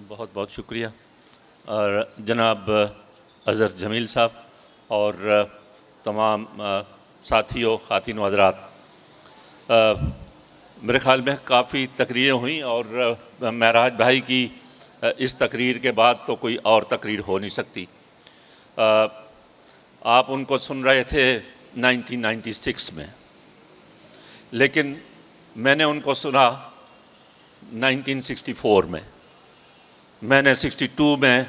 بہت بہت شکریہ اور جناب اظہر جمیل صاحب اور تمام ساتھیوں خواتین و حضرات، میرے خیال میں کافی تقریریں ہوئیں اور معراج بھائی کی اس تقریر کے بعد تو کوئی اور تقریر ہو نہیں سکتی۔ آپ ان کو سن رہے تھے 1996 میں، لیکن میں نے ان کو سنا 1964 میں۔ میں نے 62 میں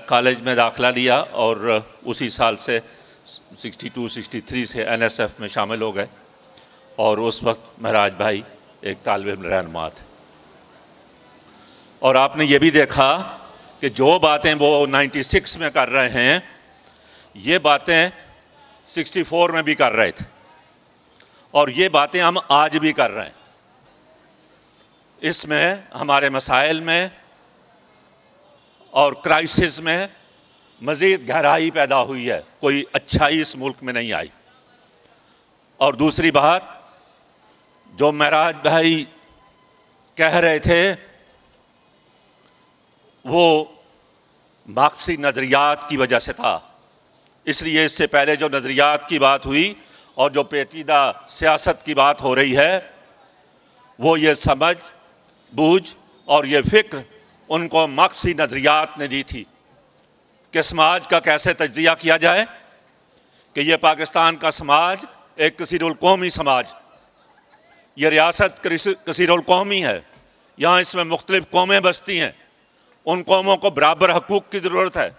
کالج میں داخلہ لیا اور اسی سال سے 62-63 سے NSF میں شامل ہو گئے، اور اس وقت معراج بھائی ایک طالب علم رہنما تھے۔ اور آپ نے یہ بھی دیکھا کہ جو باتیں وہ 96 میں کر رہے ہیں یہ باتیں 64 میں بھی کر رہے تھے، اور یہ باتیں ہم آج بھی کر رہے ہیں۔ اس میں ہمارے مسائل میں اور کرائسس میں مزید گہرائی پیدا ہوئی ہے، کوئی اچھائی اس ملک میں نہیں آئی۔ اور دوسری بات جو معراج بھائی کہہ رہے تھے وہ مارکسی نظریات کی وجہ سے تھا، اس لیے اس سے پہلے جو نظریات کی بات ہوئی اور جو پیچیدہ سیاست کی بات ہو رہی ہے وہ یہ سمجھ بوجھ اور یہ فکر ان کو مارکسی نظریات نے دی تھی کہ سماج کا کیسے تجزیہ کیا جائے، کہ یہ پاکستان کا سماج ایک کثیر القومی سماج، یہ ریاست کثیر القومی ہے، یہاں اس میں مختلف قومیں بستی ہیں، ان قوموں کو برابر حقوق کی ضرورت ہے،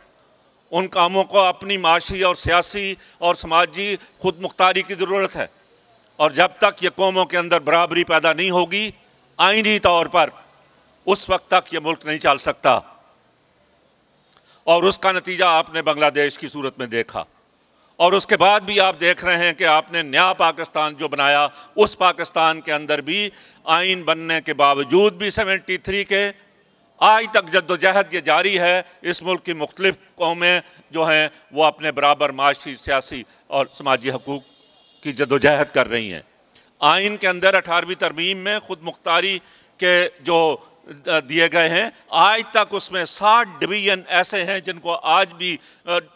ان قوموں کو اپنی معاشی اور سیاسی اور سماجی خود مختاری کی ضرورت ہے، اور جب تک یہ قوموں کے اندر برابری پیدا نہیں ہوگی آئینی طور پر اس وقت تک یہ ملک نہیں چل سکتا۔ اور اس کا نتیجہ آپ نے بنگلہ دیش کی صورت میں دیکھا، اور اس کے بعد بھی آپ دیکھ رہے ہیں کہ آپ نے نیا پاکستان جو بنایا اس پاکستان کے اندر بھی آئین بننے کے باوجود بھی 73 کے آج تک جدوجہد یہ جاری ہے۔ اس ملک کی مختلف قومیں جو ہیں وہ اپنے برابر معاشی، سیاسی اور سماجی حقوق کی جدوجہد کر رہی ہیں۔ آئین کے اندر 18ویں ترمیم میں خود مختاری کے جو دیے گئے ہیں، آج تک اس میں 60 ڈویژن ایسے ہیں جن کو آج بھی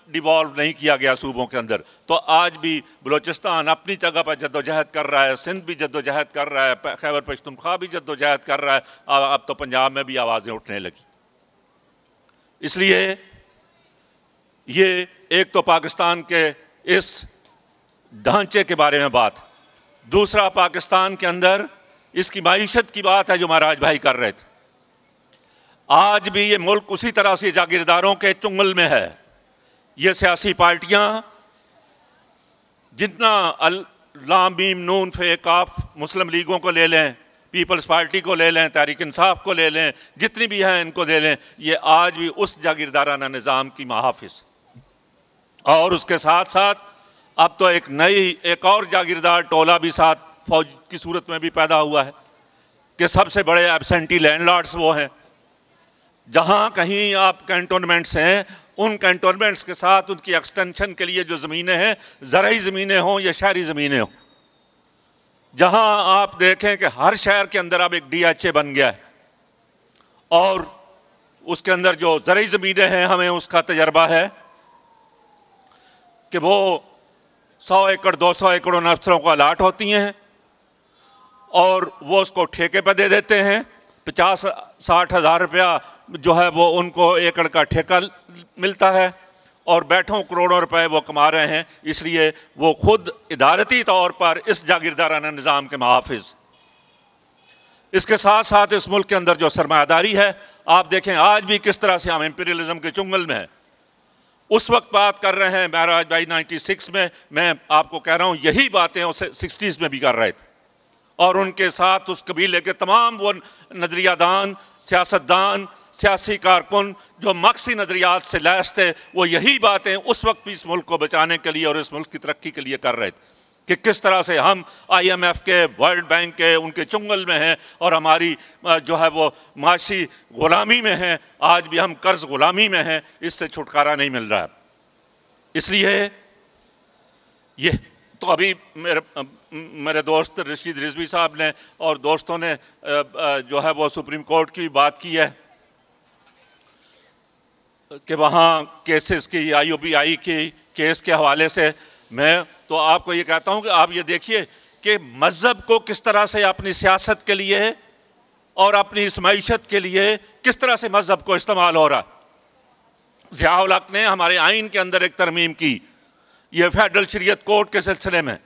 ڈیوالو نہیں کیا گیا صوبوں کے اندر۔ تو آج بھی بلوچستان اپنی جگہ پر جدوجہد کر رہا ہے، سندھ بھی جدوجہد کر رہا ہے، خیبر پختونخوا بھی جدوجہد کر رہا ہے، اب تو پنجاب میں بھی آوازیں اٹھنے لگی۔ اس لیے یہ ایک تو پاکستان کے اس ڈھانچے کے بارے میں بات، دوسرا پاکستان کے اندر اس کی معیشت کی بات ہے جو معراج بھائی کر رہے تھے۔ آج بھی یہ ملک اسی طرح سے جاگیرداروں کے چنگل میں ہے۔ یہ سیاسی پارٹیاں جتنا لام میم نون فے کاف مسلم لیگوں کو لے لیں، پیپلز پارٹی کو لے لیں، تحریک انصاف کو لے لیں، جتنی بھی ہیں ان کو لے لیں، یہ آج بھی اس جاگیردارانہ نظام کی محافظ۔ اور اس کے ساتھ ساتھ اب تو ایک اور جاگیردار ٹولہ بھی ساتھ فوج کی صورت میں بھی پیدا ہوا ہے کہ سب سے بڑے ایبسینٹی لینڈ لارڈز وہ ہیں۔ جہاں کہیں آپ کینٹونمنٹس ہیں، ان کینٹونمنٹس کے ساتھ ان کی ایکسٹینشن کے لیے جو زمینیں ہیں، زرعی زمینیں ہوں یا شہری زمینیں ہوں، جہاں آپ دیکھیں کہ ہر شہر کے اندر اب ایک DHA بن گیا ہے، اور اس کے اندر جو زرعی زمینیں ہیں ہمیں اس کا تجربہ ہے کہ وہ 100 ایکڑ 200 ایکڑ ان افسروں کو الاٹ ہوتی ہیں اور وہ اس کو ٹھیکے پہ دے دیتے ہیں۔ 50-60 ہزار روپیہ جو ہے وہ ان کو ایکڑ کا ٹھیکہ ملتا ہے، اور بیٹھوں کروڑوں روپے وہ کما رہے ہیں۔ اس لیے وہ خود ادارتی طور پر اس جاگیردارانہ نظام کے محافظ۔ اس کے ساتھ ساتھ اس ملک کے اندر جو سرمایہ داری ہے، آپ دیکھیں آج بھی کس طرح سے ہم امپیریلزم کے چنگل میں ہیں۔ اس وقت بات کر رہے ہیں معراج بھائی 96 میں آپ کو کہہ رہا ہوں یہی باتیں اسے 60s میں بھی کر رہے تھے، اور ان کے ساتھ اس قبیلے کے تمام وہ نظریہ دان، سیاستدان، سیاسی کارکن جو مارکسی نظریات سے لیس تھے، وہ یہی باتیں اس وقت بھی اس ملک کو بچانے کے لیے اور اس ملک کی ترقی کے لیے کر رہے تھے کہ کس طرح سے ہم IMF کے، ورلڈ بینک کے، ان کے چنگل میں ہیں، اور ہماری جو ہے وہ معاشی غلامی میں ہیں، آج بھی ہم قرض غلامی میں ہیں، اس سے چھٹکارا نہیں مل رہا ہے۔ اس لیے یہ تو ابھی میرے دوست رشید رضوی صاحب نے اور دوستوں نے جو ہے وہ سپریم کورٹ کی بات کی ہے، کہ وہاں کیسز کی IUBI کی کیس کے حوالے سے میں تو آپ کو یہ کہتا ہوں کہ آپ یہ دیکھیے کہ مذہب کو کس طرح سے اپنی سیاست کے لیے اور اپنی اس معیشت کے لیے کس طرح سے مذہب کو استعمال ہو رہا. ضیاء الحق نے ہمارے آئین کے اندر ایک ترمیم کی یہ فیڈرل شریعت کورٹ کے سلسلے میں.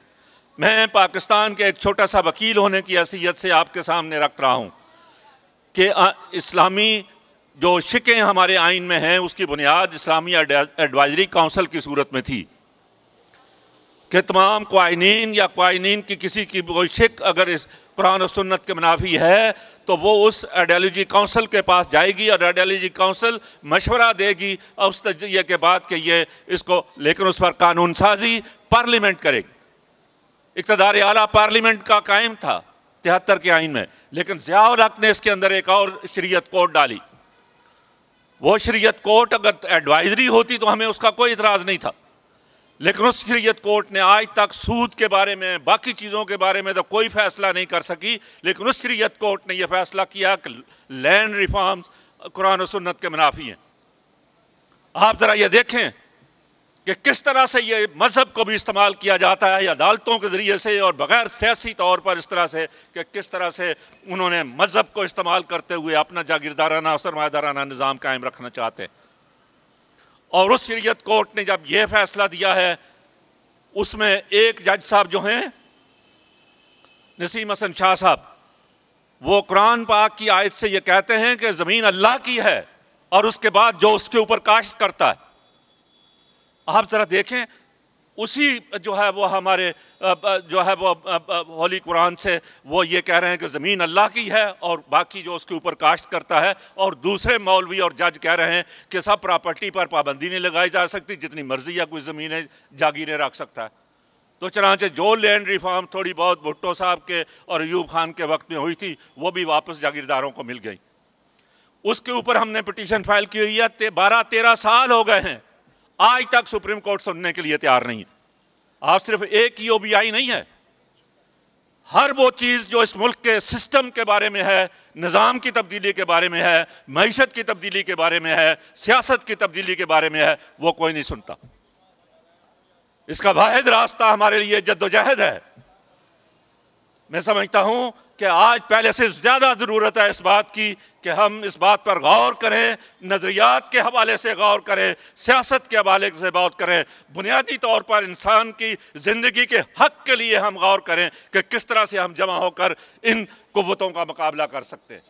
میں پاکستان کے ایک چھوٹا سا وکیل ہونے کی حیثیت سے آپ کے سامنے رکھ رہا ہوں کہ اسلامی جو شقیں ہمارے آئین میں ہیں اس کی بنیاد اسلامی ایڈوائزری کونسل کی صورت میں تھی کہ تمام قوانین یا قوانین کی کسی کی کوئی شق اگر اس قرآن و سنت کے منافی ہے تو وہ اس ایڈیالوجی کونسل کے پاس جائے گی اور ایڈیالوجی کونسل مشورہ دے گی اور اس تجزیے کے بعد کہ یہ اس کو لیکن اس پر قانون سازی پارلیمنٹ کرے گی. اقتدار اعلیٰ پارلیمنٹ کا قائم تھا 73 کے آئین میں, لیکن ضیاء الحق نے اس کے اندر ایک اور شریعت کورٹ ڈالی. وہ شریعت کورٹ اگر ایڈوائزری ہوتی تو ہمیں اس کا کوئی اعتراض نہیں تھا, لیکن اس شریعت کورٹ نے آج تک سود کے بارے میں باقی چیزوں کے بارے میں تو کوئی فیصلہ نہیں کر سکی, لیکن اس شریعت کورٹ نے یہ فیصلہ کیا کہ لینڈ ریفارمز قرآن و سنت کے منافی ہیں. آپ ذرا یہ دیکھیں کہ کس طرح سے یہ مذہب کو بھی استعمال کیا جاتا ہے عدالتوں کے ذریعے سے اور بغیر سیاسی طور پر اس طرح سے کہ کس طرح سے انہوں نے مذہب کو استعمال کرتے ہوئے اپنا جاگیردارانہ اور سرمایہ دارانہ نظام قائم رکھنا چاہتے ہیں. اور اس شریعت کورٹ نے جب یہ فیصلہ دیا ہے اس میں ایک جج صاحب جو ہیں نسیم حسن شاہ صاحب, وہ قرآن پاک کی آیت سے یہ کہتے ہیں کہ زمین اللہ کی ہے اور اس کے بعد جو اس کے اوپر کاشت کرتا ہے. آپ ذرا دیکھیں اسی جو ہے وہ ہمارے جو ہے وہ ہولی قرآن سے وہ یہ کہہ رہے ہیں کہ زمین اللہ کی ہے اور باقی جو اس کے اوپر کاشت کرتا ہے, اور دوسرے مولوی اور جج کہہ رہے ہیں کہ سب پراپرٹی پر پابندی نہیں لگائی جا سکتی, جتنی مرضی یا کوئی زمینیں جاگیریں رکھ سکتا ہے. تو چنانچہ جو لینڈ ریفارم تھوڑی بہت بھٹو صاحب کے اور ایوب خان کے وقت میں ہوئی تھی وہ بھی واپس جاگیرداروں کو مل گئی. اس کے اوپر ہم نے پٹیشن فائل کی ہوئی ہے, 12-13 سال ہو گئے ہیں, آج تک سپریم کورٹ سننے کے لیے تیار نہیں ہے. آپ صرف ایک IUBI نہیں ہے, ہر وہ چیز جو اس ملک کے سسٹم کے بارے میں ہے, نظام کی تبدیلی کے بارے میں ہے, معیشت کی تبدیلی کے بارے میں ہے, سیاست کی تبدیلی کے بارے میں ہے, وہ کوئی نہیں سنتا. اس کا واحد راستہ ہمارے لیے جدوجہد ہے. میں سمجھتا ہوں کہ آج پہلے سے زیادہ ضرورت ہے اس بات کی کہ ہم اس بات پر غور کریں, نظریات کے حوالے سے غور کریں, سیاست کے حوالے سے غور کریں, بنیادی طور پر انسان کی زندگی کے حق کے لیے ہم غور کریں کہ کس طرح سے ہم جمع ہو کر ان قوتوں کا مقابلہ کر سکتے ہیں.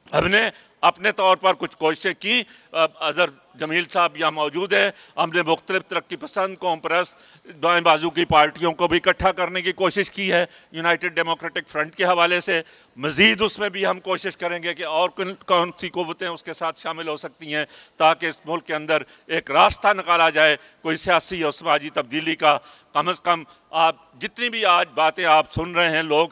ہم نے اپنے طور پر کچھ کوششیں کی, اظہر جمیل صاحب یہاں موجود ہیں, ہم نے مختلف ترقی پسند قوم پرست دائیں بازو کی پارٹیوں کو بھی اکٹھا کرنے کی کوشش کی ہے یونائٹڈ ڈیموکریٹک فرنٹ کے حوالے سے. مزید اس میں بھی ہم کوشش کریں گے کہ اور کون سی قوتیں اس کے ساتھ شامل ہو سکتی ہیں تاکہ اس ملک کے اندر ایک راستہ نکالا جائے کوئی سیاسی اور سماجی تبدیلی کا. کم از کم آپ جتنی بھی آج باتیں آپ سن رہے ہیں, لوگ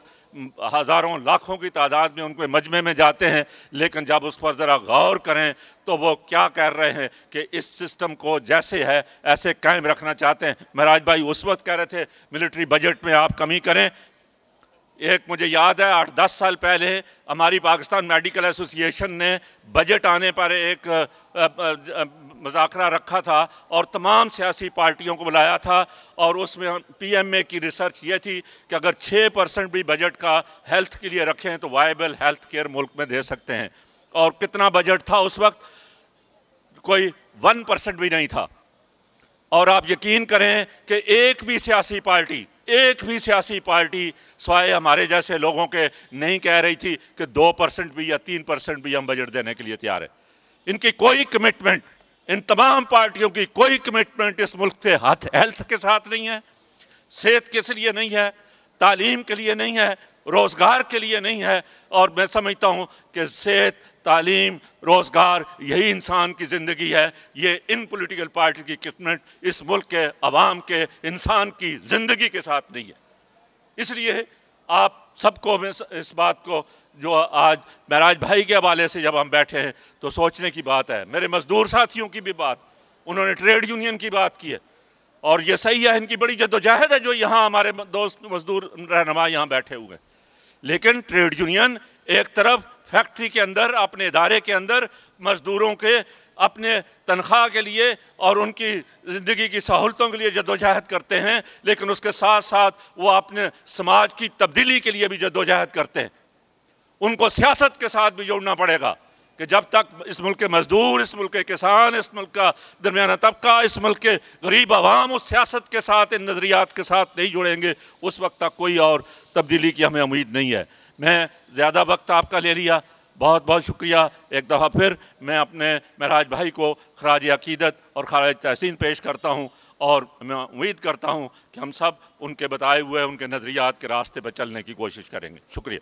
ہزاروں لاکھوں کی تعداد میں ان کے مجمع میں جاتے ہیں, لیکن جب اس پر ذرا غور کریں تو وہ کیا کہہ رہے ہیں کہ اس سسٹم کو جیسے ہے ایسے قائم رکھنا چاہتے ہیں. مہراج بھائی اس وقت کہہ رہے تھے ملٹری بجٹ میں آپ کمی کریں. ایک مجھے یاد ہے 8-10 سال پہلے ہماری پاکستان میڈیکل ایسوسی ایشن نے بجٹ آنے پر ایک مذاکرہ رکھا تھا اور تمام سیاسی پارٹیوں کو بلایا تھا, اور اس میں PMA کی ریسرچ یہ تھی کہ اگر 6% بھی بجٹ کا ہیلتھ کے لیے رکھیں تو وائبل ہیلتھ کیئر ملک میں دے سکتے ہیں. اور کتنا بجٹ تھا اس وقت؟ کوئی 1% بھی نہیں تھا. اور آپ یقین کریں کہ ایک بھی سیاسی پارٹی سوائے ہمارے جیسے لوگوں کے نہیں کہہ رہی تھی کہ 2% بھی یا 3% بھی ہم بجٹ دینے کے لیے تیار ہیں. ان کی کوئی کمٹمنٹ, ان تمام پارٹیوں کی کوئی کمٹمنٹ اس ملک سے ہیلتھ کے ساتھ نہیں ہے, صحت کے لیے نہیں ہے, تعلیم کے لیے نہیں ہے, روزگار کے لیے نہیں ہے. اور میں سمجھتا ہوں کہ صحت, تعلیم, روزگار یہی انسان کی زندگی ہے. یہ ان پولیٹیکل پارٹی کی کمٹمنٹ اس ملک کے عوام کے انسان کی زندگی کے ساتھ نہیں ہے. اس لیے آپ سب کو اس بات کو جو آج مہراج بھائی کے حوالے سے جب ہم بیٹھے ہیں تو سوچنے کی بات ہے. میرے مزدور ساتھیوں کی بھی بات, انہوں نے ٹریڈ یونین کی بات کی ہے, اور یہ صحیح ہے, ان کی بڑی جدوجہد ہے جو یہاں ہمارے دوست مزدور رہنما یہاں بیٹھے ہوئے ہیں. لیکن ٹریڈ یونین ایک طرف فیکٹری کے اندر اپنے ادارے کے اندر مزدوروں کے اپنے تنخواہ کے لیے اور ان کی زندگی کی سہولتوں کے لیے جدوجہد کرتے ہیں، لیکن اس کے ساتھ ساتھ وہ اپنے سماج کی تبدیلی کے لیے بھی جدوجہد کرتے ہیں۔ ان کو سیاست کے ساتھ بھی جوڑنا پڑے گا کہ جب تک اس ملک کے مزدور، اس ملک کے کسان، اس ملک کا درمیانہ طبقہ، اس ملک کے غریب عوام اس سیاست کے ساتھ، ان نظریات کے ساتھ نہیں جڑیں گے، اس وقت تک کوئی اور تبدیلی کی ہمیں امید نہیں ہے۔ میں زیادہ وقت آپ کا لے لیا، بہت بہت شکریہ۔ ایک دفعہ پھر میں اپنے معراج بھائی کو خراج عقیدت اور خراج تحسین پیش کرتا ہوں، اور میں امید کرتا ہوں کہ ہم سب ان کے بتائے ہوئے ان کے نظریات کے راستے پر چلنے کی کوشش کریں گے۔ شکریہ۔